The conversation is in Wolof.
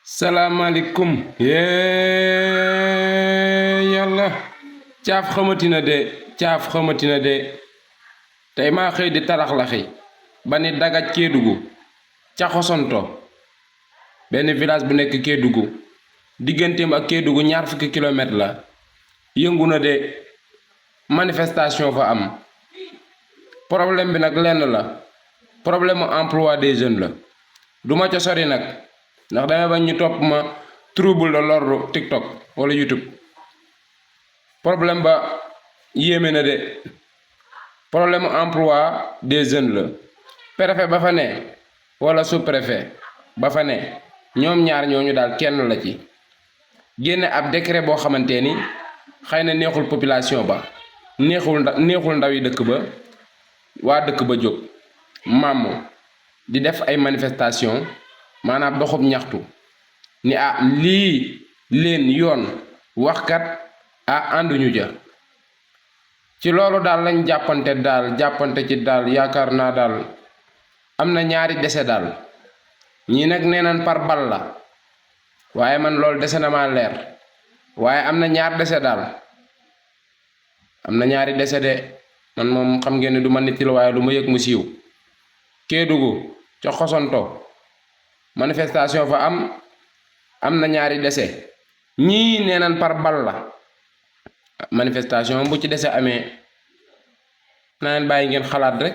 salaamaaleykum yàlla caaf xamatina de tey maa xëy di taraxlaxi ba ni dagaj Kédougou ca Xosonto benn village bu nekk Kédougou digganteem ak Kédougou ñaar fukki kilomètre la yëngu na de manifestation fa am problème bi nag lenn la problème mu emploi des jeunes la duma ca sori nag ndax damay bañ ñu topp ma trouble de l'ordre TikTok wala YouTube problème ba yéeme na de problème emploi des jeunes la préfet ba fa ne wala sous-préfet ba fa ne ñoom ñaar ñooñu daal kenn la ci génne ab décret boo xamante ni xëy na neexul population ba neexul ndaw yi dëkk ba waa dëkk ba jóg màmm di def ay manifestation maanaam doxub ñaxtu ni lii leen yoon waxkat ànduñu ja ci loolu daal lañ jàppante ci daal yaakaar naa daal am na ñaari dese daal ñii nag nee nañ par bal la waaye man loolu dese na maa leer waaye am na ñaar dese daal am na ñaari dese de man moom xam ngeen ne du ma nittil waaye lu ma yëg mu siiw Kédougou ca Xosonto manifestation fa am na ñaari dese ñii nee nañ par bal la manifestation bu ci dese amee naa leen bàyyi ngeen xalaat rek